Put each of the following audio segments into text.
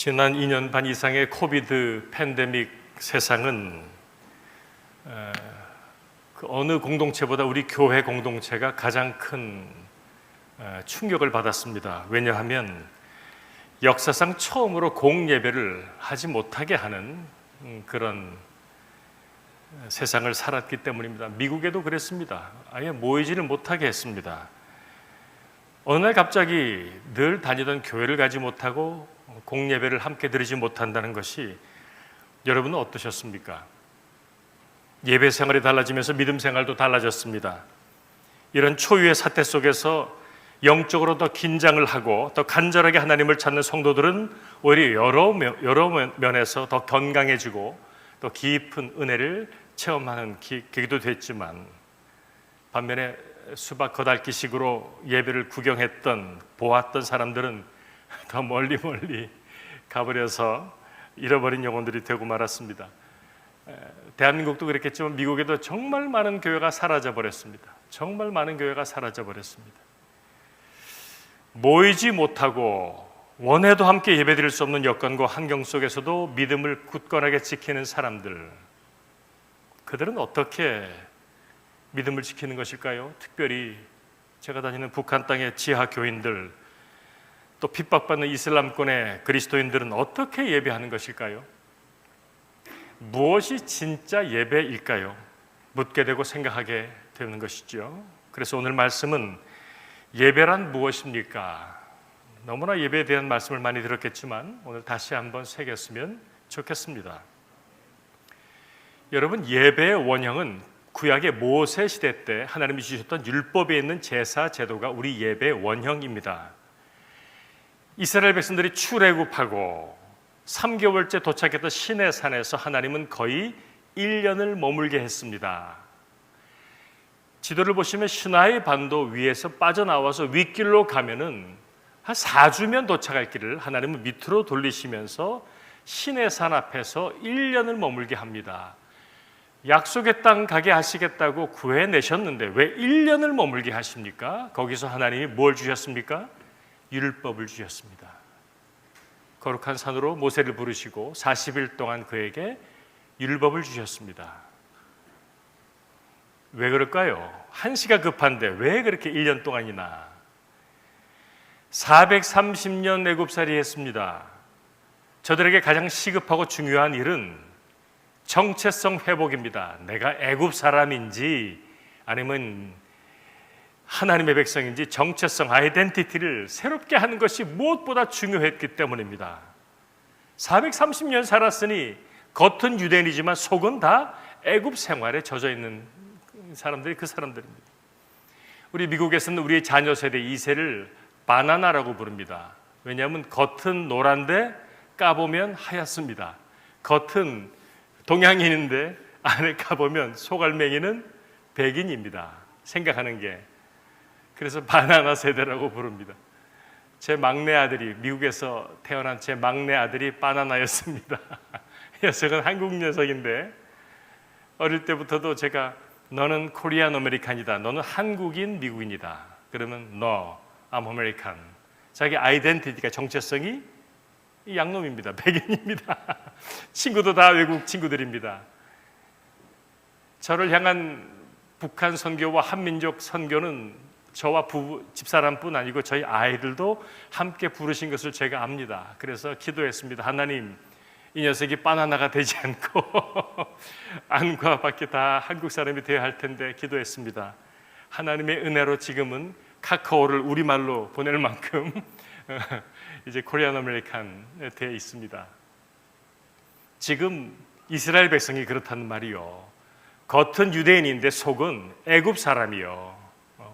지난 2년 반 이상의 코비드 팬데믹 세상은 그 어느 공동체보다 우리 교회 공동체가 가장 큰 충격을 받았습니다. 왜냐하면 역사상 처음으로 공예배를 하지 못하게 하는 그런 세상을 살았기 때문입니다. 미국에도 그랬습니다. 아예 모이지를 못하게 했습니다. 어느 날 갑자기 늘 다니던 교회를 가지 못하고 공예배를 함께 드리지 못한다는 것이 여러분은 어떠셨습니까? 예배 생활이 달라지면서 믿음 생활도 달라졌습니다. 이런 초유의 사태 속에서 영적으로 더 긴장을 하고 더 간절하게 하나님을 찾는 성도들은 오히려 여러 면에서 더 건강해지고 또 깊은 은혜를 체험하는 계기도 됐지만, 반면에 수박 거달기식으로 예배를 구경했던 보았던 사람들은 더 멀리 가버려서 잃어버린 영혼들이 되고 말았습니다. 대한민국도 그랬겠지만 미국에도 정말 많은 교회가 사라져 버렸습니다. 정말 많은 교회가 사라져 버렸습니다. 모이지 못하고 원해도 함께 예배드릴 수 없는 여건과 환경 속에서도 믿음을 굳건하게 지키는 사람들, 그들은 어떻게 믿음을 지키는 것일까요? 특별히 제가 다니는 북한 땅의 지하 교인들, 또 핍박받는 이슬람권의 그리스도인들은 어떻게 예배하는 것일까요? 무엇이 진짜 예배일까요? 묻게 되고 생각하게 되는 것이죠. 그래서 오늘 말씀은 예배란 무엇입니까? 너무나 예배에 대한 말씀을 많이 들었겠지만 오늘 다시 한번 새겼으면 좋겠습니다. 여러분, 예배의 원형은 구약의 모세 시대 때 하나님이 주셨던 율법에 있는 제사 제도가 우리 예배의 원형입니다. 이스라엘 백성들이 출애굽하고 3개월째 도착했던 시내 산에서 하나님은 거의 1년을 머물게 했습니다. 지도를 보시면 시나이 반도 위에서 빠져나와서 윗길로 가면은 한 4주면 도착할 길을 하나님은 밑으로 돌리시면서 시내 산 앞에서 1년을 머물게 합니다. 약속의 땅 가게 하시겠다고 구해내셨는데 왜 1년을 머물게 하십니까? 거기서 하나님이 뭘 주셨습니까? 율법을 주셨습니다. 거룩한 산으로 모세를 부르시고 40일 동안 그에게 율법을 주셨습니다. 왜 그럴까요? 한시가 급한데 왜 그렇게 1년 동안이나? 430년 애굽살이 했습니다. 저들에게 가장 시급하고 중요한 일은 정체성 회복입니다. 내가 애굽 사람인지 아니면 하나님의 백성인지 정체성, 아이덴티티를 새롭게 하는 것이 무엇보다 중요했기 때문입니다. 430년 살았으니 겉은 유대인이지만 속은 다 애굽 생활에 젖어 있는 사람들이 그 사람들입니다. 우리 미국에서는 우리의 자녀 세대 2세를 바나나라고 부릅니다. 왜냐하면 겉은 노란데 까보면 하얗습니다. 겉은 동양인인데 안에 까보면 속알맹이는 백인입니다. 생각하는 게. 그래서 바나나 세대라고 부릅니다. 제 막내 아들이, 미국에서 태어난 제 막내 아들이 바나나였습니다. 녀석은 한국 녀석인데 어릴 때부터도 제가 너는 코리안 아메리칸이다, 너는 한국인 미국인이다. 그러면 No, I'm American. 자기 아이덴티티가, 정체성이 이 양놈입니다. 백인입니다. 친구도 다 외국 친구들입니다. 저를 향한 북한 선교와 한민족 선교는 저와 집사람뿐 아니고 저희 아이들도 함께 부르신 것을 제가 압니다. 그래서 기도했습니다. 하나님, 이 녀석이 바나나가 되지 않고 안과 밖에 다 한국 사람이 되어야 할 텐데 기도했습니다. 하나님의 은혜로 지금은 카카오를 우리말로 보낼 만큼 이제 코리안 아메리칸 되어 있습니다. 지금 이스라엘 백성이 그렇다는 말이요. 겉은 유대인인데 속은 애굽 사람이요.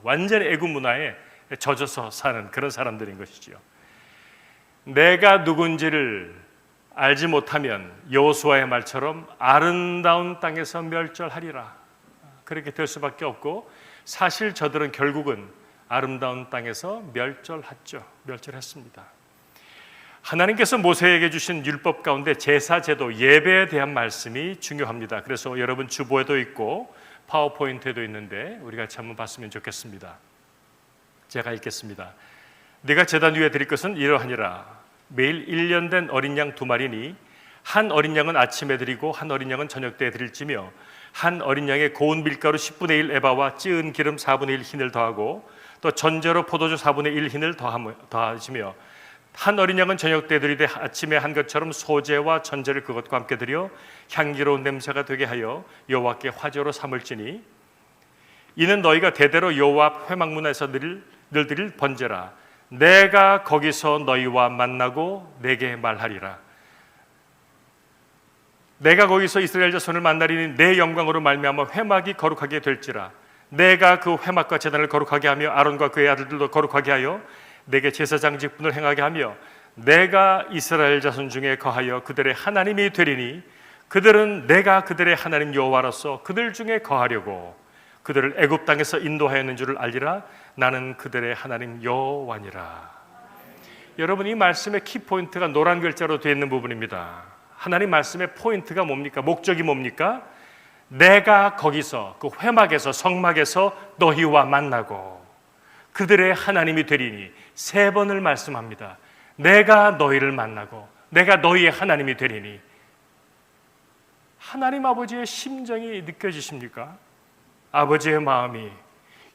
완전히 애굽 문화에 젖어서 사는 그런 사람들인 것이죠. 내가 누군지를 알지 못하면 여호수아의 말처럼 아름다운 땅에서 멸절하리라. 그렇게 될 수밖에 없고, 사실 저들은 결국은 아름다운 땅에서 멸절했습니다. 하나님께서 모세에게 주신 율법 가운데 제사 제도, 예배에 대한 말씀이 중요합니다. 그래서 여러분 주보에도 있고 파워포인트에도 있는데 우리 같이 한번 봤으면 좋겠습니다. 제가 읽겠습니다. 네가 제단 위에 드릴 것은 이러하니라. 매일 1년 된 어린 양 2마리니 한 어린 양은 아침에 드리고 한 어린 양은 저녁 때에 드릴지며 한 어린 양에 고운 밀가루 10분의 1 에바와 찌은 기름 4분의 1 흰을 더하고 또 전제로 포도주 4분의 1 흰을 더하시며 한 어린 양은 저녁 때 드리되 아침에 한 것처럼 소제와 전제를 그것과 함께 드려 향기로운 냄새가 되게 하여 여호와께 화제로 삼을지니 이는 너희가 대대로 여호와 앞 회막문에서 늘 드릴 번제라. 내가 거기서 너희와 만나고 내게 말하리라. 내가 거기서 이스라엘 자손을 만나리니 내 영광으로 말미암아 회막이 거룩하게 될지라. 내가 그 회막과 제단을 거룩하게 하며 아론과 그의 아들들도 거룩하게 하여 내게 제사장 직분을 행하게 하며 내가 이스라엘 자손 중에 거하여 그들의 하나님이 되리니 그들은 내가 그들의 하나님 여호와로서 그들 중에 거하려고 그들을 애굽 땅에서 인도하였는 줄을 알리라. 나는 그들의 하나님 여호와니라. 여러분, 이 말씀의 키포인트가 노란 글자로 되어 있는 부분입니다. 하나님 말씀의 포인트가 뭡니까? 목적이 뭡니까? 내가 거기서 그 회막에서 성막에서 너희와 만나고 그들의 하나님이 되리니 3번을 말씀합니다. 내가 너희를 만나고 내가 너희의 하나님이 되리니. 하나님 아버지의 심정이 느껴지십니까? 아버지의 마음이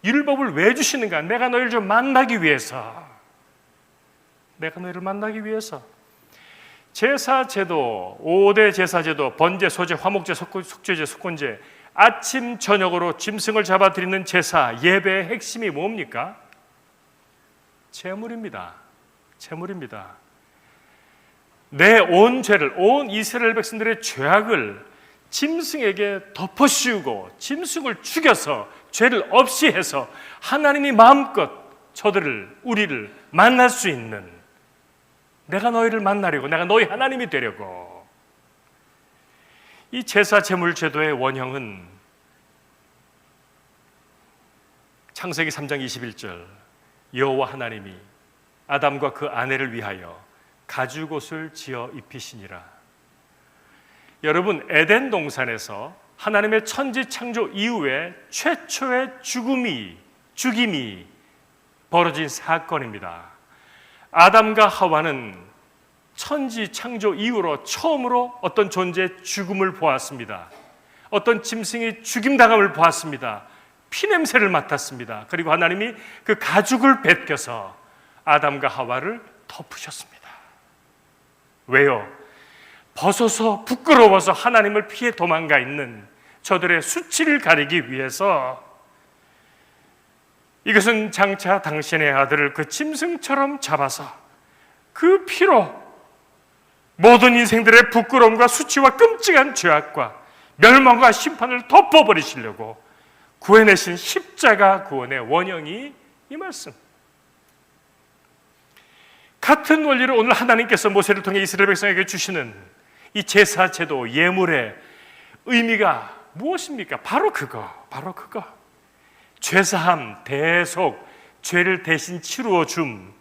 율법을 왜 주시는가? 내가 너희를 좀 만나기 위해서. 내가 너희를 만나기 위해서. 제사제도, 5대 제사제도, 번제, 소제, 화목제, 속죄제, 속건제, 아침 저녁으로 짐승을 잡아드리는 제사, 예배의 핵심이 뭡니까? 제물입니다. 제물입니다. 내 온 죄를, 온 이스라엘 백성들의 죄악을 짐승에게 덮어씌우고 짐승을 죽여서 죄를 없이 해서 하나님이 마음껏 우리를 만날 수 있는, 내가 너희를 만나려고, 내가 너희 하나님이 되려고. 이 제사 제물 제도의 원형은 창세기 3장 21절 여호와 하나님이 아담과 그 아내를 위하여 가죽옷을 지어 입히시니라. 여러분, 에덴 동산에서 하나님의 천지 창조 이후에 최초의 죽임이 벌어진 사건입니다. 아담과 하와는 천지 창조 이후로 처음으로 어떤 존재의 죽음을 보았습니다. 어떤 짐승이 죽임당함을 보았습니다. 피냄새를 맡았습니다. 그리고 하나님이 그 가죽을 벗겨서 아담과 하와를 덮으셨습니다. 왜요? 벗어서 부끄러워서 하나님을 피해 도망가 있는 저들의 수치를 가리기 위해서. 이것은 장차 당신의 아들을 그 짐승처럼 잡아서 그 피로 모든 인생들의 부끄러움과 수치와 끔찍한 죄악과 멸망과 심판을 덮어버리시려고 구해내신 십자가 구원의 원형이 이 말씀. 같은 원리를 오늘 하나님께서 모세를 통해 이스라엘 백성에게 주시는 이 제사 제도, 예물의 의미가 무엇입니까? 바로 그거. 죄사함, 대속, 죄를 대신 치루어 줌.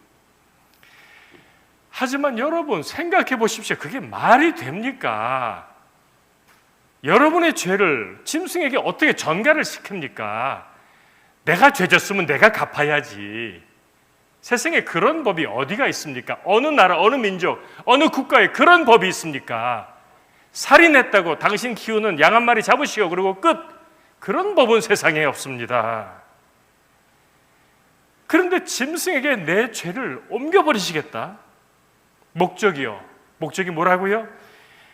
하지만 여러분, 생각해 보십시오. 그게 말이 됩니까? 여러분의 죄를 짐승에게 어떻게 전가를 시킵니까? 내가 죄졌으면 내가 갚아야지. 세상에 그런 법이 어디가 있습니까? 어느 나라, 어느 민족, 어느 국가에 그런 법이 있습니까? 살인했다고 당신 키우는 양 한 마리 잡으시오 그리고 끝. 그런 법은 세상에 없습니다. 그런데 짐승에게 내 죄를 옮겨버리시겠다? 목적이 뭐라고요?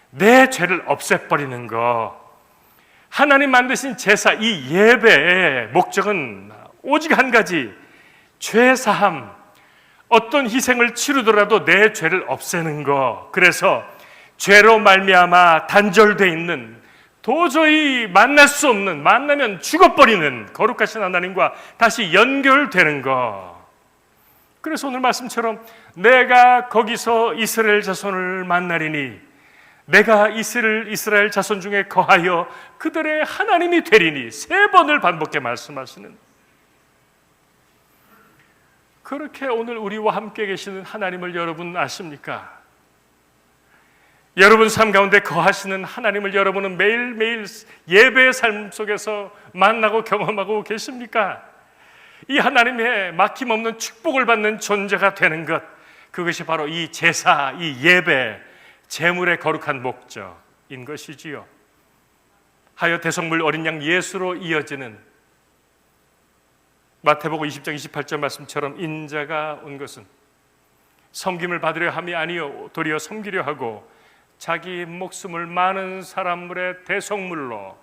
내 죄를 없애버리는 거. 하나님 만드신 제사, 이 예배의 목적은 오직 한 가지, 죄사함. 어떤 희생을 치르더라도 내 죄를 없애는 거. 그래서 죄로 말미암아 단절되어 있는, 도저히 만날 수 없는, 만나면 죽어버리는 거룩하신 하나님과 다시 연결되는 거. 그래서 오늘 말씀처럼 내가 거기서 이스라엘 자손을 만나리니 내가 이스라엘 자손 중에 거하여 그들의 하나님이 되리니 3번을 반복해 말씀하시는, 그렇게 오늘 우리와 함께 계시는 하나님을 여러분 아십니까? 여러분 삶 가운데 거하시는 하나님을 여러분은 매일매일 예배의 삶 속에서 만나고 경험하고 계십니까? 이 하나님의 막힘없는 축복을 받는 존재가 되는 것, 그것이 바로 이 제사, 이 예배, 제물의 거룩한 목적인 것이지요. 하여 대속물 어린 양 예수로 이어지는 마태복음 20장 28절 말씀처럼 인자가 온 것은 섬김을 받으려 함이 아니요 도리어 섬기려 하고 자기 목숨을 많은 사람물의 대속물로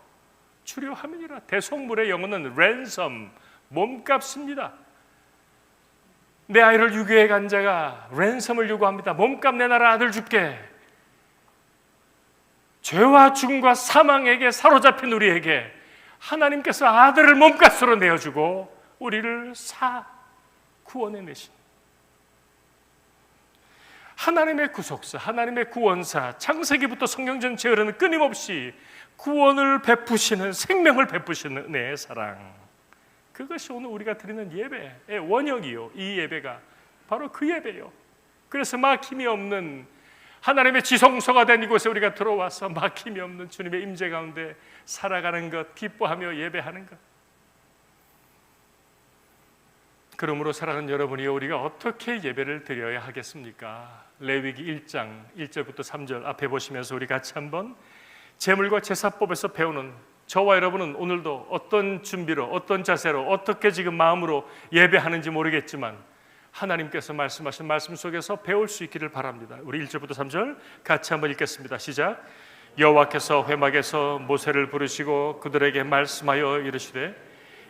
주려 함이니라. 대속물의 영어는 랜섬, 몸값입니다. 내 아이를 유괴해 간 자가 랜섬을 요구합니다. 몸값 내놔라, 아들 줄게. 죄와 죽음과 사망에게 사로잡힌 우리에게 하나님께서 아들을 몸값으로 내어주고 우리를 구원해내신 하나님의 구속사, 하나님의 구원사, 창세기부터 성경 전체에 흐르는 끊임없이 구원을 베푸시는, 생명을 베푸시는 은혜의 사랑, 그것이 오늘 우리가 드리는 예배의 원형이요. 이 예배가 바로 그 예배요. 그래서 막힘이 없는 하나님의 지성소가 된 이곳에 우리가 들어와서 막힘이 없는 주님의 임재 가운데 살아가는 것, 기뻐하며 예배하는 것. 그러므로 사랑하는 여러분이요, 우리가 어떻게 예배를 드려야 하겠습니까? 레위기 1장 1절부터 3절 앞에 보시면서 우리 같이 한번 제물과 제사법에서 배우는 저와 여러분은 오늘도 어떤 준비로, 어떤 자세로, 어떻게 지금 마음으로 예배하는지 모르겠지만 하나님께서 말씀하신 말씀 속에서 배울 수 있기를 바랍니다. 우리 1절부터 3절 같이 한번 읽겠습니다. 시작. 여호와께서 회막에서 모세를 부르시고 그들에게 말씀하여 이르시되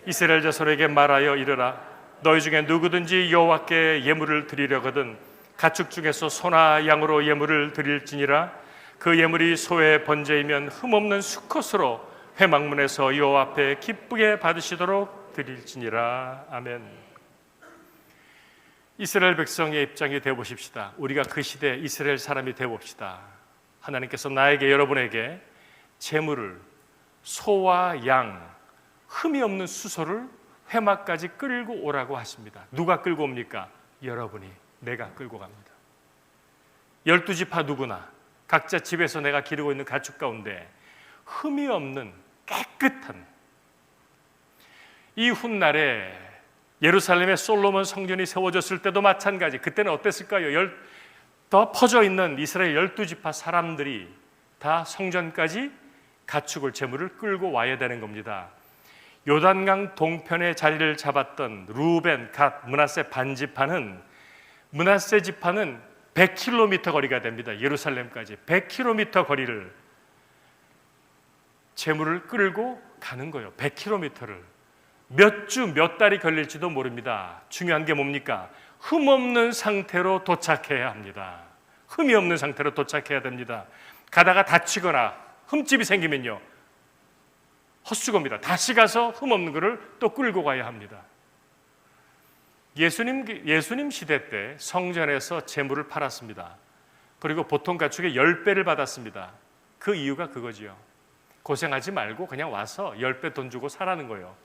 이스라엘 자손에게 말하여 이르라. 너희 중에 누구든지 여호와께 예물을 드리려거든 가축 중에서 소나 양으로 예물을 드릴지니라. 그 예물이 소의 번제이면 흠없는 수컷으로 회막문에서 여호와 앞에 기쁘게 받으시도록 드릴지니라. 아멘. 이스라엘 백성의 입장이 되어보십시다. 우리가 그 시대 이스라엘 사람이 되어봅시다. 하나님께서 나에게, 여러분에게 제물을, 소와 양, 흠이 없는 수소를 회막까지 끌고 오라고 하십니다. 누가 끌고 옵니까? 여러분이, 내가 끌고 갑니다. 12지파 누구나 각자 집에서 내가 기르고 있는 가축 가운데 흠이 없는 깨끗한, 이 훗날에 예루살렘의 솔로몬 성전이 세워졌을 때도 마찬가지. 그때는 어땠을까요? 더 퍼져 있는 이스라엘 12지파 사람들이 다 성전까지 가축을, 제물을 끌고 와야 되는 겁니다. 요단강 동편에 자리를 잡았던 루벤, 갓, 므낫세 반지파는, 므낫세 지파는 100km 거리가 됩니다. 예루살렘까지 100km 거리를 제물을 끌고 가는 거예요. 100km를 몇 주, 몇 달이 걸릴지도 모릅니다. 중요한 게 뭡니까? 흠 없는 상태로 도착해야 합니다. 흠이 없는 상태로 도착해야 됩니다. 가다가 다치거나 흠집이 생기면요, 헛수고입니다. 다시 가서 흠 없는 것을 또 끌고 가야 합니다. 예수님 시대 때 성전에서 제물을 팔았습니다. 그리고 보통 가축의 10배를 받았습니다. 그 이유가 그거지요. 고생하지 말고 그냥 와서 10배 돈 주고 사라는 거예요.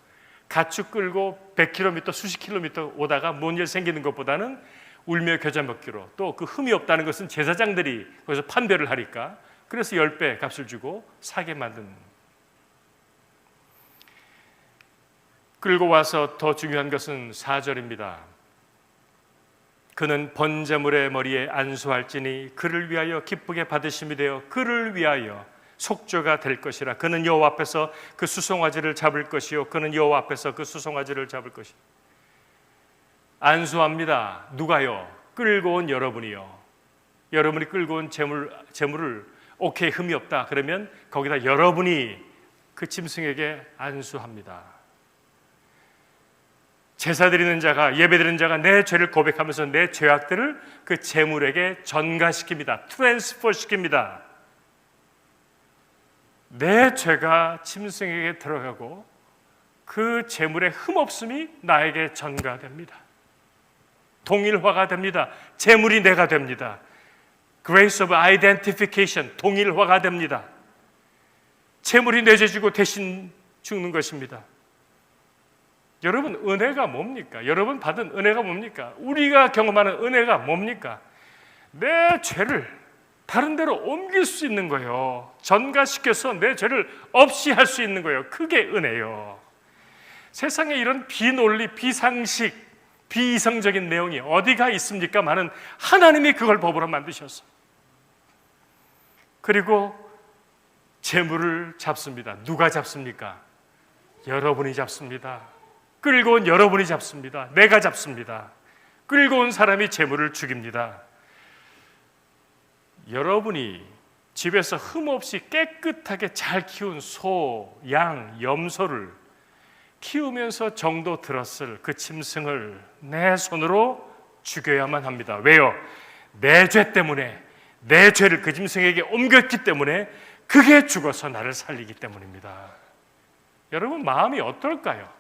가축 끌고 100km, 수십 킬로미터 오다가 뭔 일 생기는 것보다는 울며 겨자 먹기로, 또 그 흠이 없다는 것은 제사장들이 거기서 판별을 하니까, 그래서 10배 값을 주고 사게 만든. 끌고 와서 더 중요한 것은 4절입니다. 그는 번제물의 머리에 안수할지니 그를 위하여 기쁘게 받으심이 되어 그를 위하여 속죄가 될 것이라. 그는 여호와 앞에서 그 수송아지를 잡을 것이요 그는 여호와 앞에서 그 수송아지를 잡을 것이요. 안수합니다. 누가요? 끌고 온 여러분이요. 여러분이 끌고 온 제물을 오케이, 흠이 없다 그러면 거기다 여러분이 그 짐승에게 안수합니다. 제사 드리는 자가, 예배 드리는 자가 내 죄를 고백하면서 내 죄악들을 그 제물에게 전가시킵니다. 트랜스퍼 시킵니다. 내 죄가 짐승에게 들어가고 그 제물의 흠없음이 나에게 전가됩니다. 동일화가 됩니다. 제물이 내가 됩니다. Grace of Identification, 동일화가 됩니다. 제물이 내 죄 지고 대신 죽는 것입니다. 여러분, 은혜가 뭡니까? 여러분 받은 은혜가 뭡니까? 우리가 경험하는 은혜가 뭡니까? 내 죄를 다른 데로 옮길 수 있는 거예요. 전가시켜서 내 죄를 없이 할 수 있는 거예요. 그게 은혜요. 세상에 이런 비논리, 비상식, 비이성적인 내용이 어디가 있습니까? 많은 하나님이 그걸 법으로 만드셔서, 그리고 재물을 잡습니다. 누가 잡습니까? 여러분이 잡습니다. 끌고 온 여러분이 잡습니다. 내가 잡습니다. 끌고 온 사람이 재물을 죽입니다. 여러분이 집에서 흠없이 깨끗하게 잘 키운 소, 양, 염소를 키우면서 정도 들었을 그 짐승을 내 손으로 죽여야만 합니다. 왜요? 내 죄 때문에, 내 죄를 그 짐승에게 옮겼기 때문에, 그게 죽어서 나를 살리기 때문입니다. 여러분 마음이 어떨까요?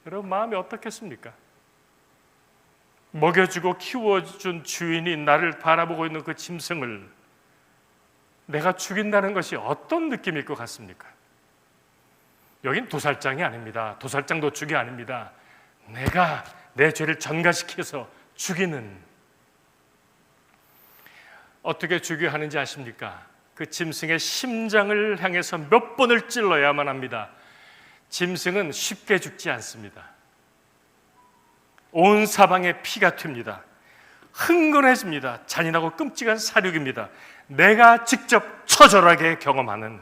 여러분 마음이 어떻겠습니까? 먹여주고 키워준 주인이 나를 바라보고 있는 그 짐승을 내가 죽인다는 것이 어떤 느낌일 것 같습니까? 여긴 도살장이 아닙니다. 도살장 도축이 아닙니다. 내가 내 죄를 전가시켜서 죽이는. 어떻게 죽여야 하는지 아십니까? 그 짐승의 심장을 향해서 몇 번을 찔러야만 합니다. 짐승은 쉽게 죽지 않습니다. 온 사방에 피가 튑니다. 흥건해집니다. 잔인하고 끔찍한 사륙입니다. 내가 직접 처절하게 경험하는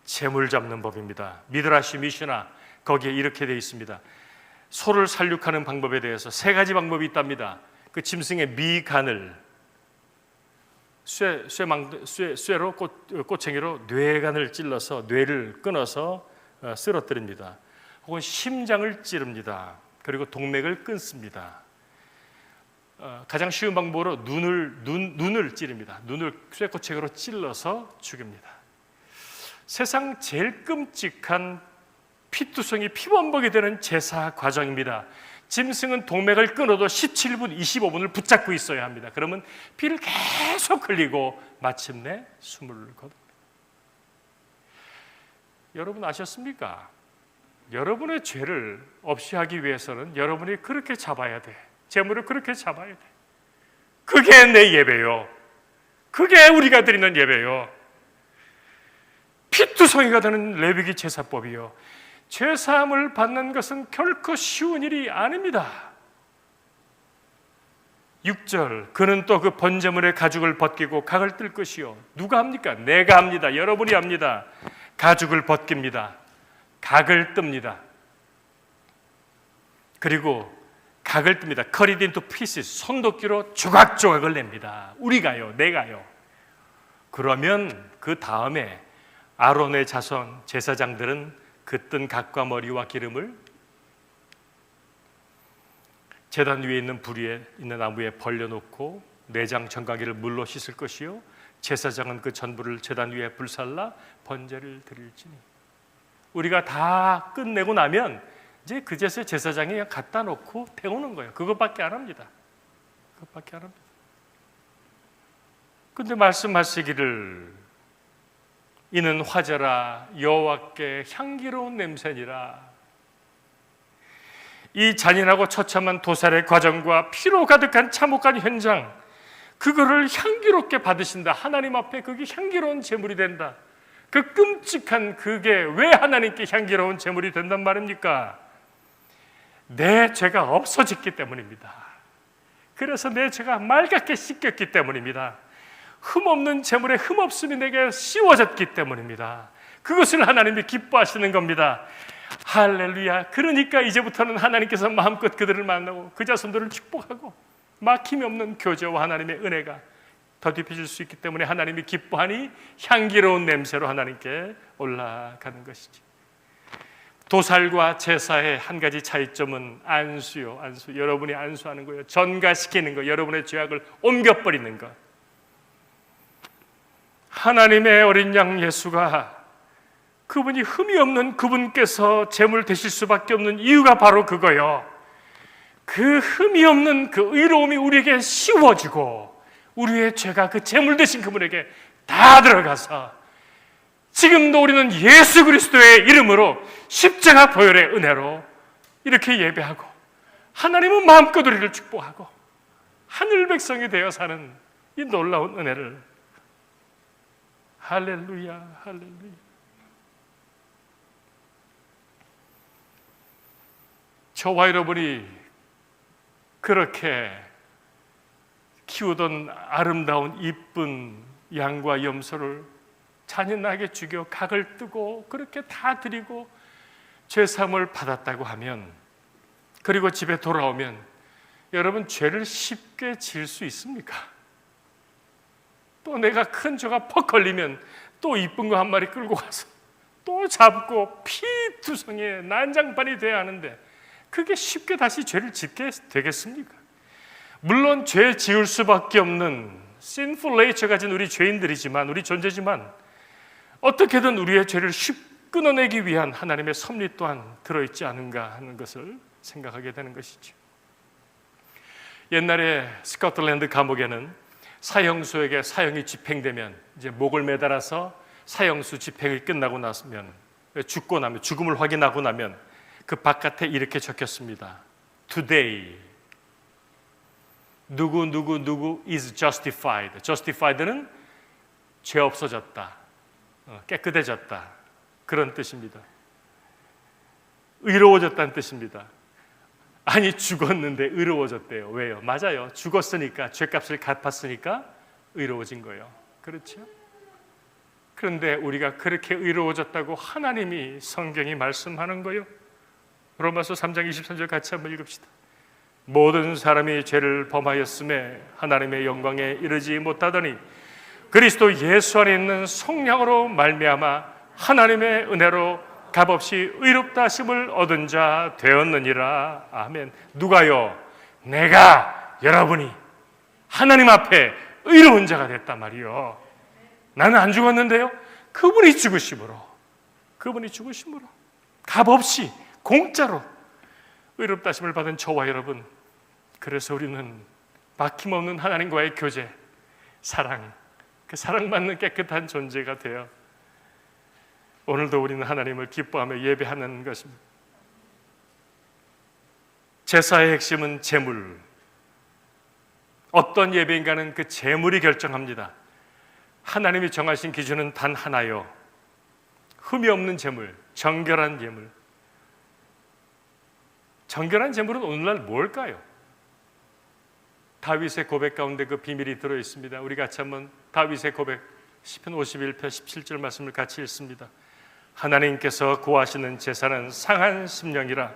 재물 잡는 법입니다. 미드라시 미슈나 거기에 이렇게 되어 있습니다. 소를 살육하는 방법에 대해서 세 가지 방법이 있답니다. 그 짐승의 미간을 쇠로 꼬챙이로 뇌간을 찔러서 뇌를 끊어서 쓰러뜨립니다. 혹은 심장을 찌릅니다. 그리고 동맥을 끊습니다. 가장 쉬운 방법으로 눈을 찌릅니다. 눈을 쇠꼬챙이로 찔러서 죽입니다. 세상 제일 끔찍한 피투성이 피범벅이 되는 제사 과정입니다. 짐승은 동맥을 끊어도 17분, 25분을 붙잡고 있어야 합니다. 그러면 피를 계속 흘리고 마침내 숨을 거둡니다. 여러분 아셨습니까? 여러분의 죄를 없이 하기 위해서는 여러분이 그렇게 잡아야 돼. 재물을 그렇게 잡아야 돼. 그게 내 예배요. 그게 우리가 드리는 예배요. 피투성이가 되는 레위기 제사법이요. 죄사함을 받는 것은 결코 쉬운 일이 아닙니다. 6절, 그는 또 그 번제물의 가죽을 벗기고 각을 뜰 것이요. 누가 합니까? 내가 합니다. 여러분이 합니다. 가죽을 벗깁니다. 각을 뜹니다. 그리고 각을 뜹니다. Cut it into pieces. 손도끼로 조각조각을 냅니다. 우리가요, 내가요. 그러면 그 다음에 아론의 자손 제사장들은 그 뜬 각과 머리와 기름을 제단 위에 있는 불 위에 있는 나무에 벌려놓고 내장 전가기를 물로 씻을 것이요, 제사장은 그 전부를 제단 위에 불살라 번제를 드릴지니. 우리가 다 끝내고 나면 이제 그 제사 제사장이 그냥 갖다 놓고 태우는 거예요. 그것밖에 안 합니다. 그것밖에 안 합니다. 근데 말씀하시기를 이는 화제라 여호와께 향기로운 냄새니라. 이 잔인하고 처참한 도살의 과정과 피로 가득한 참혹한 현장, 그거를 향기롭게 받으신다. 하나님 앞에 그게 향기로운 제물이 된다. 그 끔찍한 그게 왜 하나님께 향기로운 제물이 된단 말입니까? 내 죄가 없어졌기 때문입니다. 그래서 내 죄가 맑게 씻겼기 때문입니다. 흠없는 제물에 흠없음이 내게 씌워졌기 때문입니다. 그것을 하나님이 기뻐하시는 겁니다. 할렐루야. 그러니까 이제부터는 하나님께서 마음껏 그들을 만나고 그 자손들을 축복하고 막힘이 없는 교제와 하나님의 은혜가 더딥혀질 수 있기 때문에 하나님이 기뻐하니 향기로운 냄새로 하나님께 올라가는 것이지. 도살과 제사의 한 가지 차이점은 안수요. 안수. 여러분이 안수하는 거예요. 전가시키는 거. 여러분의 죄악을 옮겨버리는 것. 하나님의 어린 양 예수가, 그분이 흠이 없는 그분께서 제물 되실 수밖에 없는 이유가 바로 그거요. 그 흠이 없는 그 의로움이 우리에게 씌워지고 우리의 죄가 그 제물 되신 그분에게 다 들어가서 지금도 우리는 예수 그리스도의 이름으로 십자가 보혈의 은혜로 이렇게 예배하고 하나님은 마음껏 우리를 축복하고 하늘 백성이 되어 사는 이 놀라운 은혜를, 할렐루야, 할렐루야. 저와 여러분이 그렇게 키우던 아름다운 이쁜 양과 염소를 잔인하게 죽여 각을 뜨고 그렇게 다 드리고 죄사함을 받았다고 하면, 그리고 집에 돌아오면 여러분 죄를 쉽게 지을 수 있습니까? 또 내가 큰 죄가 퍽 걸리면 또 이쁜 거 한 마리 끌고 가서 또 잡고 피투성이에 난장판이 돼야 하는데, 그게 쉽게 다시 죄를 짓게 되겠습니까? 물론 죄 지을 수밖에 없는 sinful nature 가진 우리 죄인들이지만, 우리 존재지만, 어떻게든 우리의 죄를 끊어내기 위한 하나님의 섭리 또한 들어있지 않은가 하는 것을 생각하게 되는 것이죠. 옛날에 스코틀랜드 감옥에는 사형수에게 사형이 집행되면 이제 목을 매달아서 사형수 집행이 끝나고 나면, 죽고 나면, 죽음을 확인하고 나면 그 바깥에 이렇게 적혔습니다. Today 누구 is justified. justified는 죄 없어졌다, 깨끗해졌다, 그런 뜻입니다. 의로워졌다는 뜻입니다. 아니, 죽었는데 의로워졌대요. 왜요? 맞아요. 죽었으니까, 죄값을 갚았으니까 의로워진 거예요. 그렇죠? 그런데 우리가 그렇게 의로워졌다고 하나님이, 성경이 말씀하는 거예요. 로마서 3장 23절 같이 한번 읽읍시다. 모든 사람이 죄를 범하였음에 하나님의 영광에 이르지 못하더니 그리스도 예수 안에 있는 성령으로 말미암아 하나님의 은혜로 값없이 의롭다 하심을 얻은 자 되었느니라. 아멘. 누가요? 내가, 여러분이 하나님 앞에 의로운 자가 됐단 말이요. 나는 안 죽었는데요. 그분이 죽으심으로 값없이 공짜로 의롭다 하심을 받은 저와 여러분, 그래서 우리는 막힘없는 하나님과의 교제, 사랑, 그 사랑받는 깨끗한 존재가 되어 오늘도 우리는 하나님을 기뻐하며 예배하는 것입니다. 제사의 핵심은 제물. 어떤 예배인가는 그 제물이 결정합니다. 하나님이 정하신 기준은 단 하나요. 흠이 없는 제물, 정결한 제물. 정결한 제물은 오늘날 뭘까요? 다윗의 고백 가운데 그 비밀이 들어있습니다. 우리 같이 한번 다윗의 고백 시편 51편 17절 말씀을 같이 읽습니다. 하나님께서 구하시는 제사는 상한 심령이라.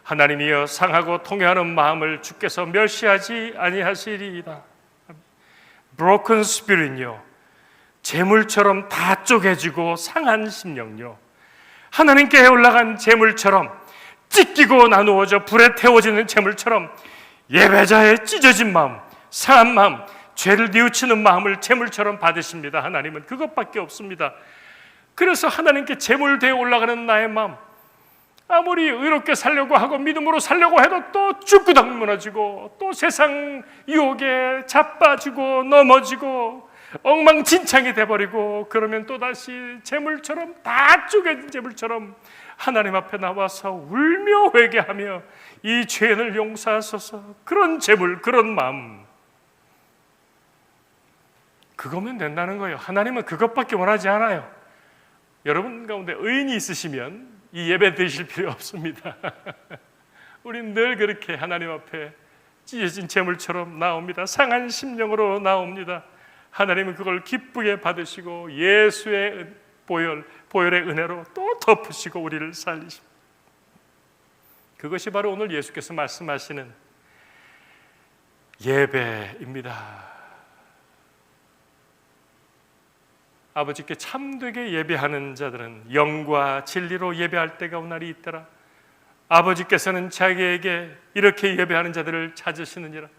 하나님이여 상하고 통회하는 마음을 주께서 멸시하지 아니하시리이다. Broken spirit요, 재물처럼 다 쪼개지고 상한 심령요, 하나님께 올라간 재물처럼 찢기고 나누어져 불에 태워지는 재물처럼 예배자의 찢어진 마음, 상한 마음, 죄를 뉘우치는 마음을 재물처럼 받으십니다. 하나님은 그것밖에 없습니다. 그래서 하나님께 재물되어 올라가는 나의 마음, 아무리 의롭게 살려고 하고 믿음으로 살려고 해도 또 죽구덩 무너지고 또 세상 유혹에 자빠지고 넘어지고 엉망진창이 돼버리고, 그러면 또다시 재물처럼, 다 쪼개진 재물처럼 하나님 앞에 나와서 울며 회개하며 이 죄를 용서하소서, 그런 재물, 그런 마음, 그거면 된다는 거예요. 하나님은 그것밖에 원하지 않아요. 여러분 가운데 의인이 있으시면 이 예배 드실 필요 없습니다. 우린 늘 그렇게 하나님 앞에 찢어진 재물처럼 나옵니다. 상한 심령으로 나옵니다. 하나님은 그걸 기쁘게 받으시고 예수의 보혈의 은혜로 또 덮으시고 우리를 살리십니다. 그것이 바로 오늘 예수께서 말씀하시는 예배입니다. 아버지께 참되게 예배하는 자들은 영과 진리로 예배할 때가 오날이 있더라. 아버지께서는 자기에게 이렇게 예배하는 자들을 찾으시느니라.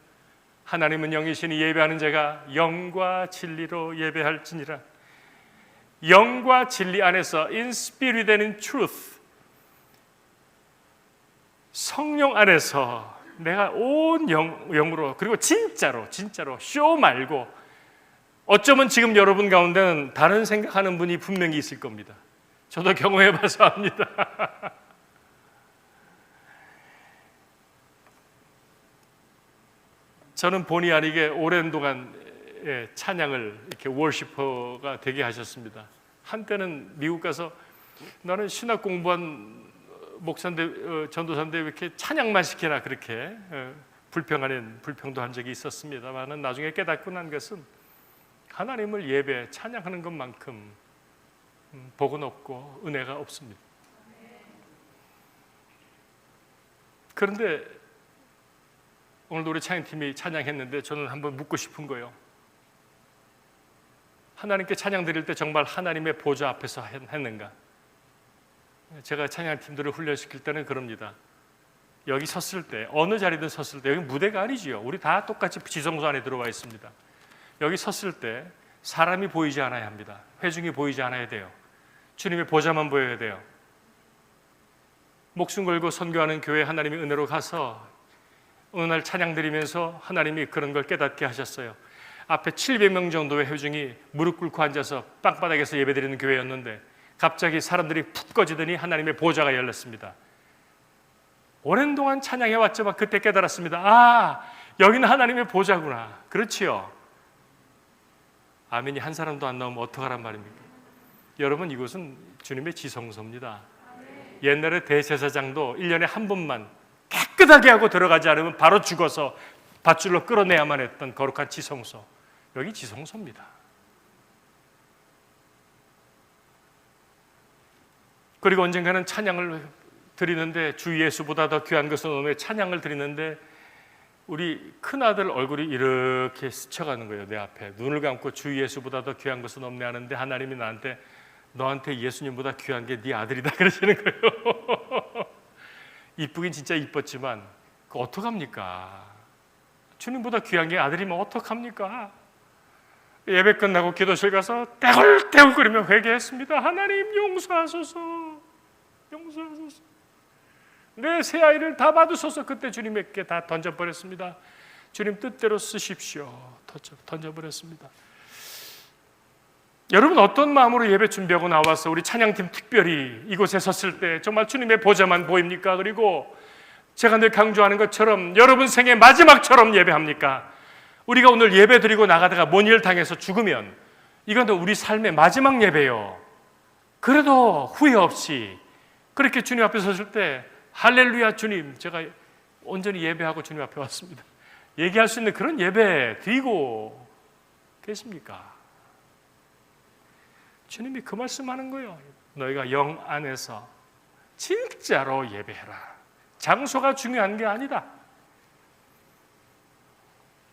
하나님은 영이시니 예배하는 자가 영과 진리로 예배할지니라. 영과 진리 안에서 in spirit and in truth, 성령 안에서 내가 온 영으로, 그리고 진짜로 쇼 말고, 어쩌면 지금 여러분 가운데는 다른 생각하는 분이 분명히 있을 겁니다. 저도 경험해봐서 압니다. 저는 본의 아니게 오랜 동안 찬양을 이렇게 워시퍼가 되게 하셨습니다. 한때는 미국 가서 나는 신학 공부한 목사인데 전도사인데 왜 이렇게 찬양만 시키나 그렇게 불평도 한 적이 있었습니다만 나중에 깨닫고 난 것은 하나님을 예배, 찬양하는 것만큼 복은 없고 은혜가 없습니다. 그런데 오늘도 우리 찬양팀이 찬양했는데 저는 한번 묻고 싶은 거예요. 하나님께 찬양 드릴 때 정말 하나님의 보좌 앞에서 했는가? 제가 찬양팀들을 훈련시킬 때는 그럽니다. 여기 섰을 때, 어느 자리든 섰을 때, 여기 무대가 아니지요. 우리 다 똑같이 지성소 안에 들어와 있습니다. 여기 섰을 때 사람이 보이지 않아야 합니다. 회중이 보이지 않아야 돼요. 주님의 보좌만 보여야 돼요. 목숨 걸고 선교하는 교회 하나님의 은혜로 가서 어느 날 찬양 드리면서 하나님이 그런 걸 깨닫게 하셨어요. 앞에 700명 정도의 회중이 무릎 꿇고 앉아서 땅바닥에서 예배드리는 교회였는데 갑자기 사람들이 푹 꺼지더니 하나님의 보좌가 열렸습니다. 오랜 동안 찬양해 왔지만 그때 깨달았습니다. 아, 여기는 하나님의 보좌구나. 그렇지요. 아멘이 한 사람도 안 나오면 어떡하란 말입니까? 여러분, 이곳은 주님의 지성소입니다. 옛날에 대제사장도 1년에 한 번만 깨끗하게 하고 들어가지 않으면 바로 죽어서 밧줄로 끌어내야만 했던 거룩한 지성소. 여기 지성소입니다. 그리고 언젠가는 찬양을 드리는데 주 예수보다 더 귀한 것은 오늘 찬양을 드리는데 우리 큰아들 얼굴이 이렇게 스쳐가는 거예요. 내 앞에 눈을 감고 주 예수보다 더 귀한 것은 없네 하는데 하나님이 나한테 너한테 예수님보다 귀한 게 네 아들이다 그러시는 거예요. 이쁘긴 진짜 이뻤지만 그거 어떡합니까? 주님보다 귀한 게 아들이면 어떡합니까? 예배 끝나고 기도실 가서 떼굴떼굴거리며 회개했습니다. 하나님 용서하소서, 용서하소서. 내 새 아이를 다 받으소서. 그때 주님에게 다 던져버렸습니다. 주님 뜻대로 쓰십시오. 던져버렸습니다. 여러분, 어떤 마음으로 예배 준비하고 나와서 우리 찬양팀 특별히 이곳에 섰을 때 정말 주님의 보좌만 보입니까? 그리고 제가 늘 강조하는 것처럼 여러분 생애 마지막처럼 예배합니까? 우리가 오늘 예배 드리고 나가다가 뭔 일 당해서 죽으면 이건 우리 삶의 마지막 예배요. 그래도 후회 없이 그렇게 주님 앞에 섰을 때 할렐루야 주님, 제가 온전히 예배하고 주님 앞에 왔습니다. 얘기할 수 있는 그런 예배 드리고 계십니까? 주님이 그 말씀하는 거예요. 너희가 영 안에서 진짜로 예배해라. 장소가 중요한 게 아니다.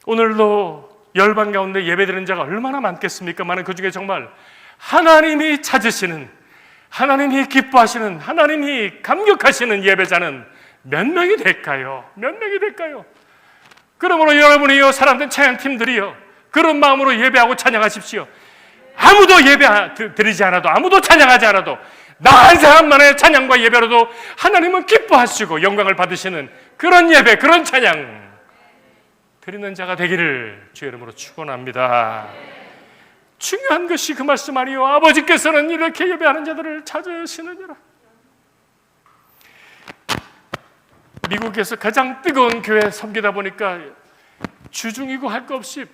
오늘도 열방 가운데 예배드리는 자가 얼마나 많겠습니까? 많은 그 중에 정말 하나님이 찾으시는, 하나님이 기뻐하시는, 하나님이 감격하시는 예배자는 몇 명이 될까요? 몇 명이 될까요? 그러므로 여러분이요, 사람들 찬양팀들이요, 그런 마음으로 예배하고 찬양하십시오. 아무도 예배 드리지 않아도, 아무도 찬양하지 않아도 나 한 사람만의 찬양과 예배로도 하나님은 기뻐하시고 영광을 받으시는 그런 예배, 그런 찬양 드리는 자가 되기를 주의 이름으로 축원합니다. 중요한 것이 그 말씀 아니요, 아버지께서는 이렇게 예배하는 자들을 찾으시느니라. 미국에서 가장 뜨거운 교회 섬기다 보니까 주중이고 할 거 없이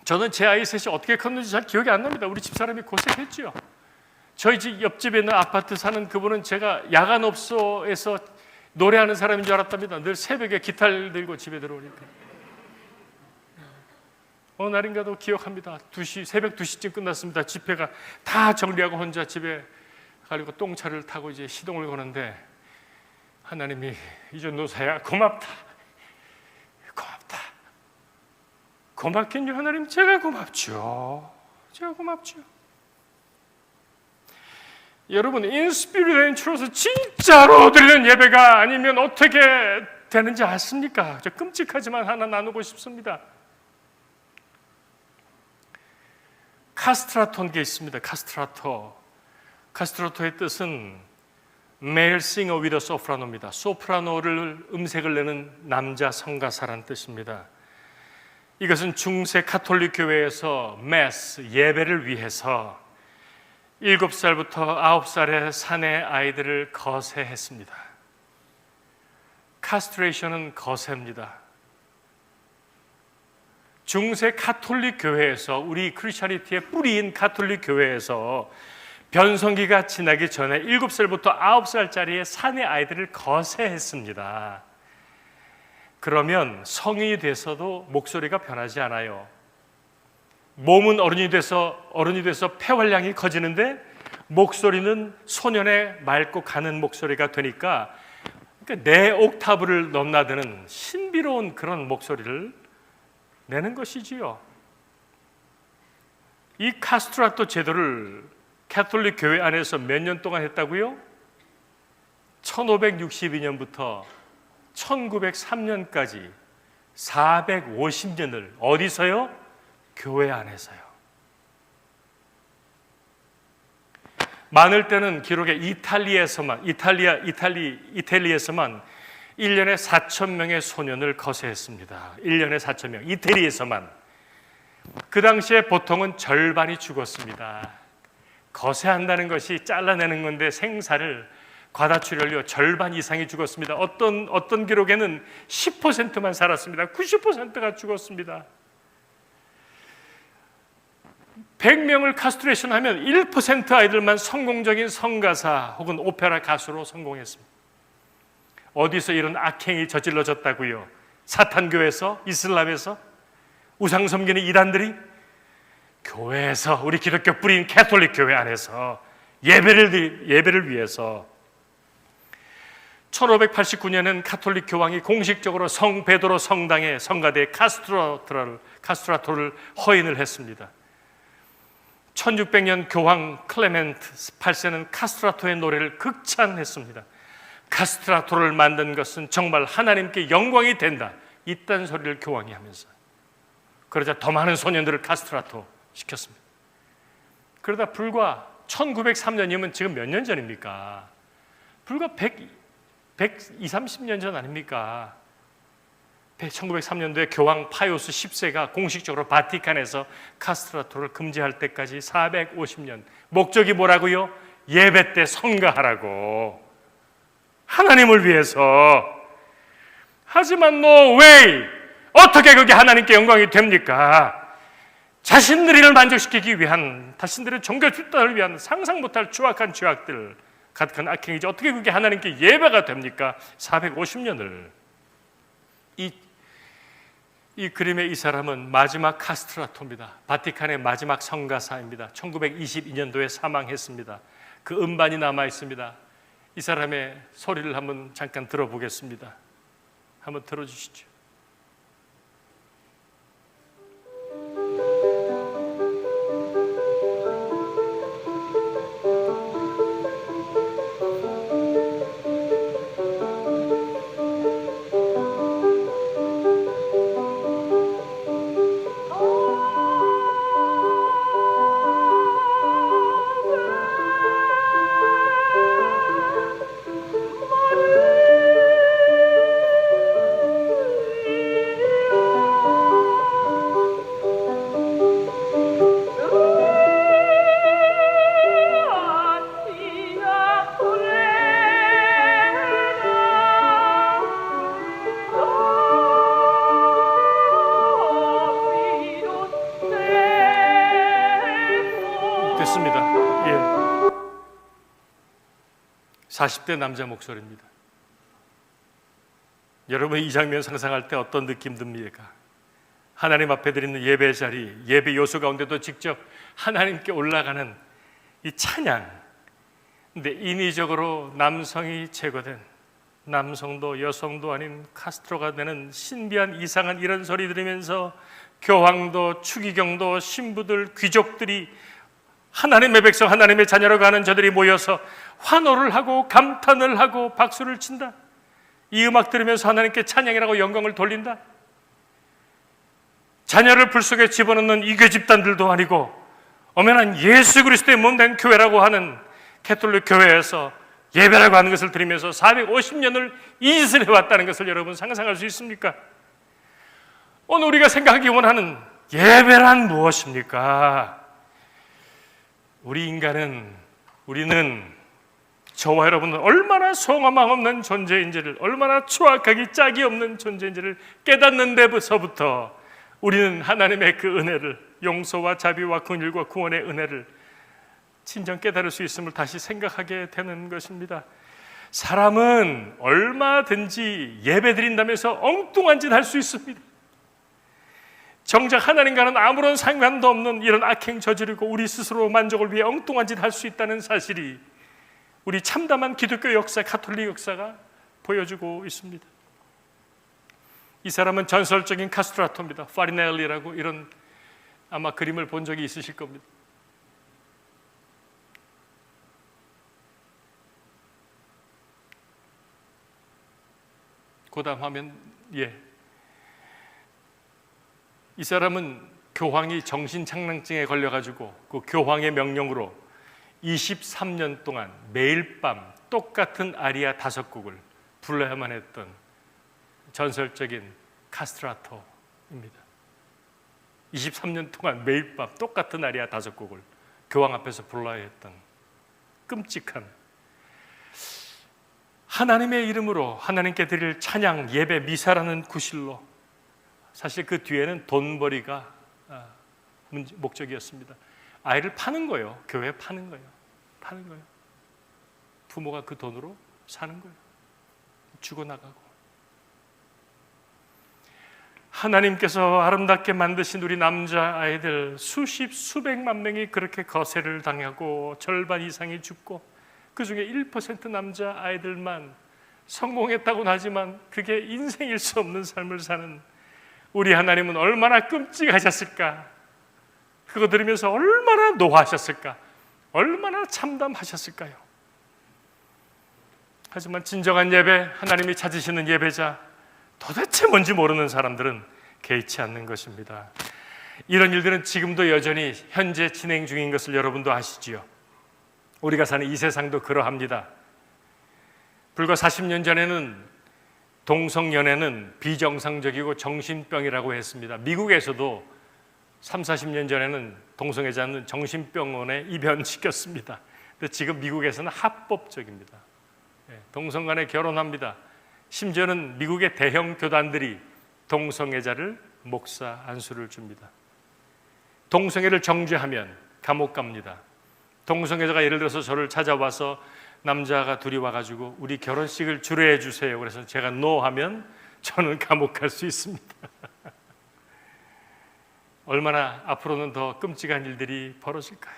저는 제 아이 셋이 어떻게 컸는지 잘 기억이 안 납니다. 우리 집사람이 고생했죠. 저희 집 옆집에 있는 아파트 사는 그분은 제가 야간업소에서 노래하는 사람인 줄 알았답니다. 늘 새벽에 기타를 들고 집에 들어오니까. 어느 날인가도 기억합니다. 새벽 2시쯤 끝났습니다. 집회가 다 정리하고 혼자 집에 가려고 똥차를 타고 이제 시동을 거는데 하나님이 이제 노사야 고맙다. 고맙다. 고맙긴요. 하나님, 제가 고맙죠. 제가 고맙죠. 여러분, in spirit and truth, 진짜로 드리는 예배가 아니면 어떻게 되는지 아십니까? 저 끔찍하지만 하나 나누고 싶습니다. 카스트라토는 게 있습니다. 카스트라토의 뜻은 male singer with a soprano입니다. 소프라노를 음색을 내는 남자 성가사라는 뜻입니다. 이것은 중세 가톨릭 교회에서 메스, 예배를 위해서 7살부터 9살의 사내 아이들을 거세했습니다. 카스트레이션은 거세입니다. 중세 가톨릭 교회에서, 우리 크리스천리티의 뿌리인 가톨릭 교회에서 변성기가 지나기 전에 7살부터 9살짜리의 사내 아이들을 거세했습니다. 그러면 성인이 돼서도 목소리가 변하지 않아요. 몸은 어른이 돼서 폐활량이 커지는데 목소리는 소년의 맑고 가는 목소리가 되니까, 그러니까 내 옥타브를 넘나드는 신비로운 그런 목소리를 내는 것이지요. 이 카스트라토 제도를 가톨릭 교회 안에서 몇 년 동안 했다고요? 1562년부터 1903년까지 450년을 어디서요? 교회 안에서요. 많을 때는 기록에 이탈리에서만 1년에 4,000명의 소년을 거세했습니다. 1년에 4,000명, 이태리에서만. 그 당시에 보통은 절반이 죽었습니다. 거세한다는 것이 잘라내는 건데 생사를 과다출혈로 절반 이상이 죽었습니다. 어떤 기록에는 10%만 살았습니다. 90%가 죽었습니다. 100명을 카스트레이션 하면 1% 아이들만 성공적인 성가사 혹은 오페라 가수로 성공했습니다. 어디서 이런 악행이 저질러졌다고요? 사탄교회에서? 이슬람에서? 우상 섬기는 이단들이? 교회에서, 우리 기독교 뿌린 가톨릭 교회 안에서 예배를 위해서. 1589년엔 가톨릭 교황이 공식적으로 성 베드로 성당의 성가대 카스트라토를 허인을 했습니다. 1600년 교황 클레멘트 8세는 카스트라토의 노래를 극찬했습니다. 카스트라토를 만든 것은 정말 하나님께 영광이 된다, 이딴 소리를 교황이 하면서, 그러자 더 많은 소년들을 카스트라토 시켰습니다. 그러다 불과 1903년이면 지금 몇 년 전입니까? 불과 120-30년 전 아닙니까? 1903년도에 교황 파요스 10세가 공식적으로 바티칸에서 카스트라토를 금지할 때까지 450년. 목적이 뭐라고요? 예배 때 성가하라고, 하나님을 위해서. 하지만 no way! 어떻게 그게 하나님께 영광이 됩니까? 자신들을 만족시키기 위한, 자신들의 종교 집단을 위한 상상 못할 추악한 죄악들 가득한 악행이지 어떻게 그게 하나님께 예배가 됩니까? 450년을. 이 그림의 이 사람은 마지막 카스트라토입니다. 바티칸의 마지막 성가사입니다. 1922년도에 사망했습니다. 그 음반이 남아 있습니다. 이 사람의 소리를 한번 잠깐 들어보겠습니다. 한번 들어주시죠. 됐습니다. 예. 40대 남자 목소리입니다. 여러분, 이 장면 상상할 때 어떤 느낌 듭니까? 하나님 앞에 드리는 예배 자리, 예배 요소 가운데도 직접 하나님께 올라가는 이 찬양. 근데 인위적으로 남성이 제거된, 남성도 여성도 아닌 카스트로가 되는 신비한 이상한 이런 소리 들으면서 교황도 추기경도 신부들 귀족들이 하나님의 백성, 하나님의 자녀라고 하는 저들이 모여서 환호를 하고 감탄을 하고 박수를 친다. 이 음악 들으면서 하나님께 찬양이라고 영광을 돌린다. 자녀를 불 속에 집어넣는 이교 집단들도 아니고 엄연한 예수 그리스도의 몸 된 교회라고 하는 가톨릭 교회에서 예배라고 하는 것을 드리면서 450년을 이 짓을 해왔다는 것을 여러분 상상할 수 있습니까? 오늘 우리가 생각하기 원하는 예배란 무엇입니까? 우리는 저와 여러분은 얼마나 소망 없는 존재인지를, 얼마나 추악하기 짝이 없는 존재인지를 깨닫는 데서부터 우리는 하나님의 그 은혜를, 용서와 자비와 긍휼과 구원의 은혜를 진정 깨달을 수 있음을 다시 생각하게 되는 것입니다. 사람은 얼마든지 예배드린다면서 엉뚱한 짓 할 수 있습니다. 정작 하나님과는 아무런 상관도 없는 이런 악행 저지르고 우리 스스로 만족을 위해 엉뚱한 짓 할 수 있다는 사실이 우리 참담한 기독교 역사, 가톨릭 역사가 보여주고 있습니다. 이 사람은 전설적인 카스트라토입니다. 파리넬리라고, 이런 아마 그림을 본 적이 있으실 겁니다. 그 다음 화면, 이 사람은 교황이 정신착란증에 걸려가지고 그 교황의 명령으로 23년 동안 매일 밤 똑같은 아리아 5곡을 불러야만 했던 전설적인 카스트라토입니다. 23년 동안 매일 밤 똑같은 아리아 5곡을 교황 앞에서 불러야 했던 끔찍한, 하나님의 이름으로 하나님께 드릴 찬양, 예배, 미사라는 구실로, 사실 그 뒤에는 돈벌이가 목적이었습니다. 아이를 파는 거예요. 교회 파는 거예요. 부모가 그 돈으로 사는 거예요. 죽어나가고. 하나님께서 아름답게 만드신 우리 남자아이들 수백만 명이 그렇게 거세를 당하고 절반 이상이 죽고, 그 중에 1% 남자아이들만 성공했다고는 하지만 그게 인생일 수 없는 삶을 사는 우리 하나님은 얼마나 끔찍하셨을까? 그거 들으면서 얼마나 노하셨을까? 얼마나 참담하셨을까요? 하지만 진정한 예배, 하나님이 찾으시는 예배자, 도대체 뭔지 모르는 사람들은 개의치 않는 것입니다. 이런 일들은 지금도 여전히 현재 진행 중인 것을 여러분도 아시지요. 우리가 사는 이 세상도 그러합니다. 불과 40년 전에는 동성연애는 비정상적이고 정신병이라고 했습니다. 미국에서도 30-40년 전에는 동성애자는 정신병원에 입원시켰습니다. 근데 지금 미국에서는 합법적입니다. 동성 간에 결혼합니다. 심지어는 미국의 대형 교단들이 동성애자를 목사 안수를 줍니다. 동성애를 정죄하면 감옥 갑니다. 동성애자가 예를 들어서 저를 찾아와서 남자가 둘이 와가지고 우리 결혼식을 주례해 주세요. 그래서 제가 NO 하면 저는 감옥 갈 수 있습니다. 얼마나 앞으로는 더 끔찍한 일들이 벌어질까요?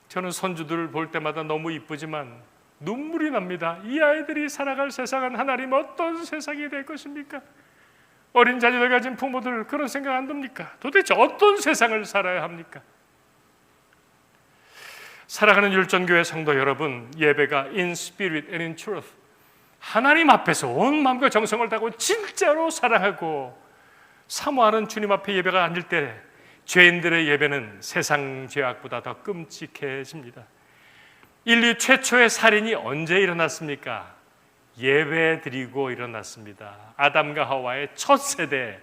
저는 손주들을 볼 때마다 너무 이쁘지만 눈물이 납니다. 이 아이들이 살아갈 세상은 하나님 어떤 세상이 될 것입니까? 어린 자녀를 가진 부모들 그런 생각 안 듭니까? 도대체 어떤 세상을 살아야 합니까? 사랑하는 율전교회 성도 여러분, 예배가 in spirit and in truth, 하나님 앞에서 온 마음과 정성을 다하고 진짜로 사랑하고 사모하는 주님 앞에 예배가 앉을 때 죄인들의 예배는 세상 죄악보다 더 끔찍해집니다. 인류 최초의 살인이 언제 일어났습니까? 예배 드리고 일어났습니다. 아담과 하와의 첫 세대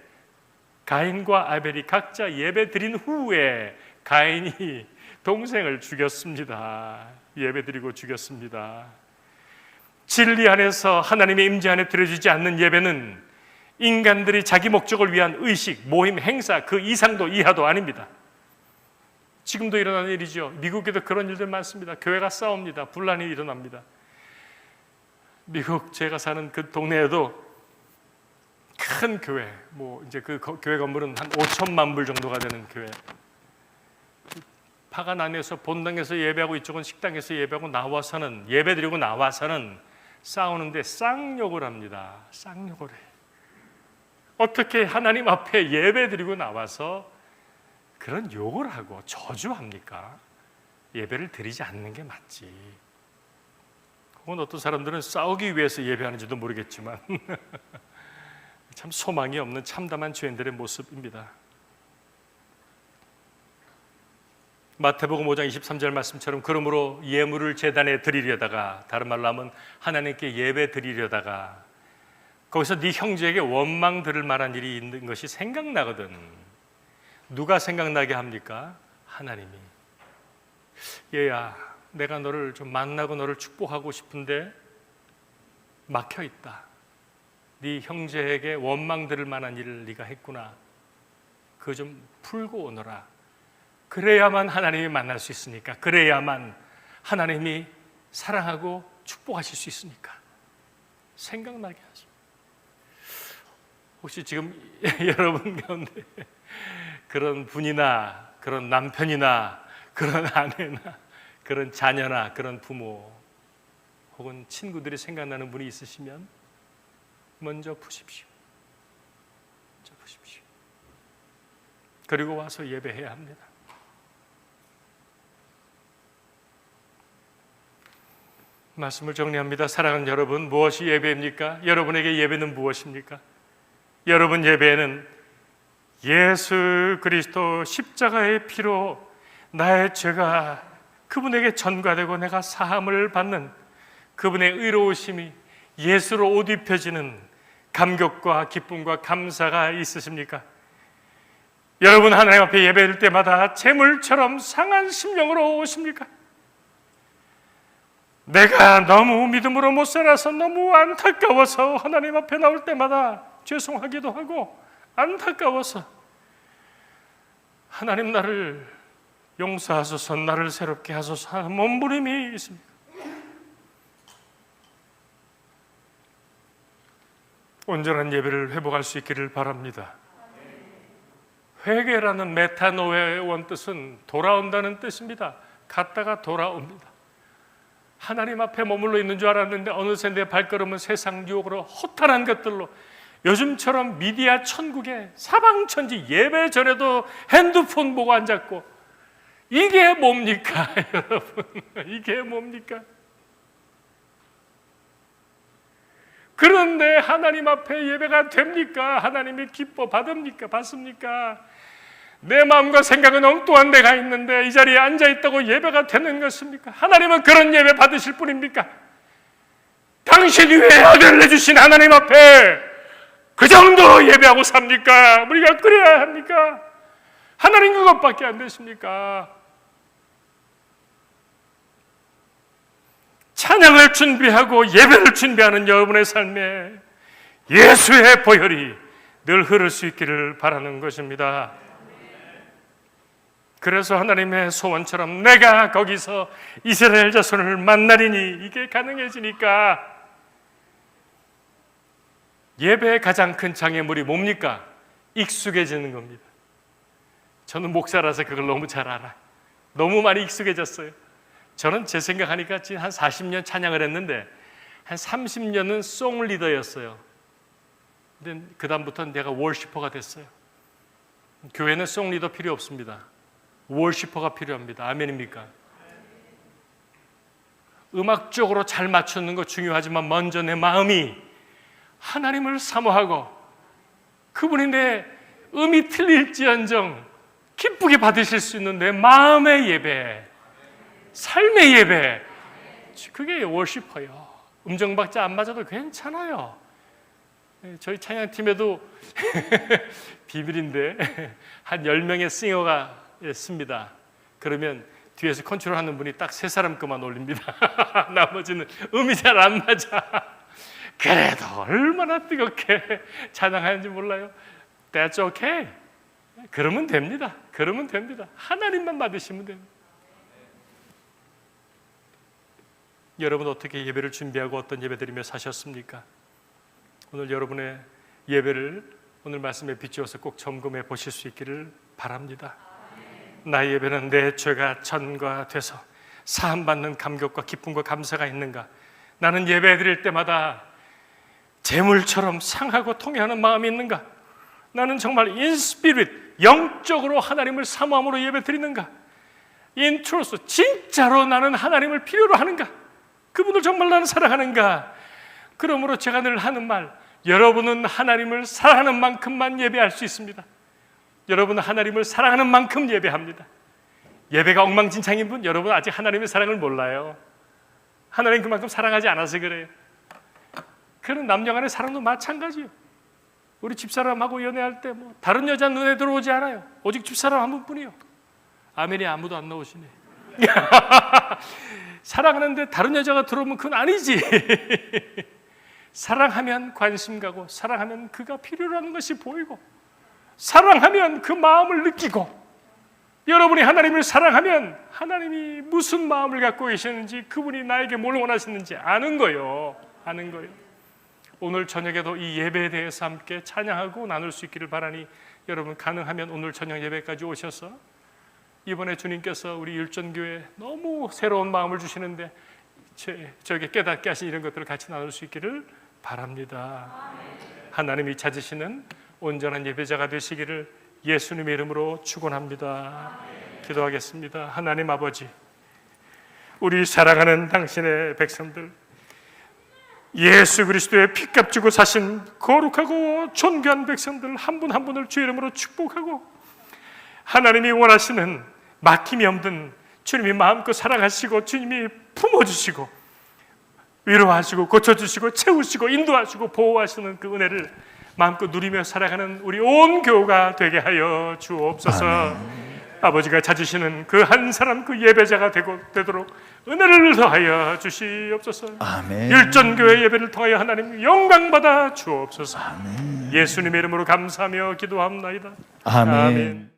가인과 아벨이 각자 예배 드린 후에 가인이 동생을 죽였습니다. 예배 드리고 죽였습니다. 진리 안에서 하나님의 임재 안에 드려지지 않는 예배는 인간들이 자기 목적을 위한 의식, 모임, 행사 그 이상도 이하도 아닙니다. 지금도 일어나는 일이죠. 미국에도 그런 일들 많습니다. 교회가 싸웁니다. 분란이 일어납니다. 미국 제가 사는 그 동네에도 큰 교회, 이제 그 교회 건물은 한 5천만 불 정도가 되는 교회. 파가 나뉘어서 본당에서 예배하고 이쪽은 식당에서 예배하고 나와서는 예배드리고 나와서는 싸우는데 쌍욕을 합니다. 쌍욕을 해. 어떻게 하나님 앞에 예배드리고 나와서 그런 욕을 하고 저주합니까? 예배를 드리지 않는 게 맞지. 혹은 어떤 사람들은 싸우기 위해서 예배하는지도 모르겠지만 참 소망이 없는 참담한 죄인들의 모습입니다. 마태복음 5장 23절 말씀처럼 그러므로 예물을 제단에 드리려다가, 다른 말로 하면 하나님께 예배 드리려다가 거기서 네 형제에게 원망 들을 만한 일이 있는 것이 생각나거든. 누가 생각나게 합니까? 하나님이. 얘야, 내가 너를 좀 만나고 너를 축복하고 싶은데 막혀있다. 네 형제에게 원망 들을 만한 일을 네가 했구나. 그거 좀 풀고 오너라. 그래야만 하나님이 만날 수 있으니까, 그래야만 하나님이 사랑하고 축복하실 수 있으니까 생각나게 하십니다. 혹시 지금 여러분 가운데 그런 분이나 그런 남편이나 그런 아내나 그런 자녀나 그런 부모 혹은 친구들이 생각나는 분이 있으시면 먼저 푸십시오. 먼저 푸십시오. 그리고 와서 예배해야 합니다. 말씀을 정리합니다. 사랑하는 여러분, 무엇이 예배입니까? 여러분에게 예배는 무엇입니까? 여러분 예배에는 예수 그리스도 십자가의 피로 나의 죄가 그분에게 전가되고 내가 사함을 받는 그분의 의로우심이 예수로 옷 입혀지는 감격과 기쁨과 감사가 있으십니까? 여러분 하나님 앞에 예배할 때마다 재물처럼 상한 심령으로 오십니까? 내가 너무 믿음으로 못 살아서 너무 안타까워서 하나님 앞에 나올 때마다 죄송하기도 하고 안타까워서 하나님 나를 용서하소서, 나를 새롭게 하소서 하는 몸부림이 있습니다. 온전한 예배를 회복할 수 있기를 바랍니다. 회개라는 메타노의 원뜻은 돌아온다는 뜻입니다. 갔다가 돌아옵니다. 하나님 앞에 머물러 있는 줄 알았는데 어느새 내 발걸음은 세상 유혹으로 허탈한 것들로, 요즘처럼 미디어 천국에 사방천지 예배 전에도 핸드폰 보고 앉았고, 이게 뭡니까 여러분? 이게 뭡니까? 그런데 하나님 앞에 예배가 됩니까? 하나님이 기뻐 받습니까? 내 마음과 생각은 엉뚱한 데가 있는데 이 자리에 앉아있다고 예배가 되는 것입니까? 하나님은 그런 예배 받으실 분입니까? 당신 위에 아들을 내주신 하나님 앞에 그 정도 예배하고 삽니까? 우리가 그래야 합니까? 하나님 그것밖에 안 되십니까? 찬양을 준비하고 예배를 준비하는 여러분의 삶에 예수의 보혈이 늘 흐를 수 있기를 바라는 것입니다. 그래서 하나님의 소원처럼 내가 거기서 이스라엘 자손을 만나리니, 이게 가능해지니까 예배의 가장 큰 장애물이 뭡니까? 익숙해지는 겁니다. 저는 목사라서 그걸 너무 잘 알아요. 너무 많이 익숙해졌어요. 저는 제 생각하니까 지금 한 40년 찬양을 했는데 한 30년은 송 리더였어요. 근데 그 다음부터는 내가 월시퍼가 됐어요. 교회는 송 리더 필요 없습니다. 월시퍼가 필요합니다. 아멘입니까? 음악적으로 잘 맞추는 거 중요하지만 먼저 내 마음이 하나님을 사모하고 그분이 내 음이 틀릴지언정 기쁘게 받으실 수 있는 내 마음의 예배, 삶의 예배, 그게 월시퍼예요. 음정박자 안 맞아도 괜찮아요. 저희 찬양팀에도 비밀인데 한 10명의 싱어가 씁니다. 그러면 뒤에서 컨트롤하는 분이 딱 3사람 것만 올립니다. 나머지는 음이 잘 안 맞아. 그래도 얼마나 뜨겁게 찬양하는지 몰라요. That's okay. 그러면 됩니다. 하나님만 받으시면 됩니다. 여러분 어떻게 예배를 준비하고 어떤 예배 드리며 사셨습니까? 오늘 여러분의 예배를 오늘 말씀에 비추어서 꼭 점검해 보실 수 있기를 바랍니다. 나의 예배는 내 죄가 전가돼서 사함받는 감격과 기쁨과 감사가 있는가? 나는 예배 드릴 때마다 재물처럼 상하고 통해하는 마음이 있는가? 나는 정말 in spirit, 영적으로 하나님을 사모함으로 예배 드리는가? in truth, 진짜로 나는 하나님을 필요로 하는가? 그분을 정말 나는 사랑하는가? 그러므로 제가 늘 하는 말, 여러분은 하나님을 사랑하는 만큼만 예배할 수 있습니다. 여러분은 하나님을 사랑하는 만큼 예배합니다. 예배가 엉망진창인 분, 여러분 아직 하나님의 사랑을 몰라요. 하나님 그만큼 사랑하지 않아서 그래요. 그런 남녀 간의 사랑도 마찬가지예요. 우리 집사람하고 연애할 때 뭐 다른 여자 눈에 들어오지 않아요. 오직 집사람 한 분뿐이요. 아멘이 아무도 안 나오시네. 사랑하는데 다른 여자가 들어오면 그건 아니지. 사랑하면 관심 가고, 사랑하면 그가 필요로 하는 것이 보이고, 사랑하면 그 마음을 느끼고, 여러분이 하나님을 사랑하면 하나님이 무슨 마음을 갖고 계시는지, 그분이 나에게 뭘 원하시는지 아는 거예요. 아는 거예요. 오늘 저녁에도 이 예배에 대해서 함께 찬양하고 나눌 수 있기를 바라니, 여러분 가능하면 오늘 저녁 예배까지 오셔서 이번에 주님께서 우리 율전교회 너무 새로운 마음을 주시는데 저에게 깨닫게 하신 이런 것들을 같이 나눌 수 있기를 바랍니다. 하나님이 찾으시는 온전한 예배자가 되시기를 예수님의 이름으로 축원합니다. 기도하겠습니다. 하나님 아버지, 우리 사랑하는 당신의 백성들, 예수 그리스도의 피값 주고 사신 거룩하고 존귀한 백성들 한 분 한 분을 주 이름으로 축복하고, 하나님이 원하시는 막힘이 없는 주님이 마음껏 사랑하시고 주님이 품어주시고 위로하시고 고쳐주시고 채우시고 인도하시고 보호하시는 그 은혜를 마음껏 누리며 살아가는 우리 온 교우가 되게 하여 주옵소서. 아멘. 아버지가 찾으시는 그 한 사람, 그 예배자가 되도록 은혜를 더하여 주시옵소서. 아멘. 율전교회 예배를 통하여 하나님 영광받아 주옵소서. 아멘. 예수님의 이름으로 감사하며 기도합나이다. 아멘. 아멘.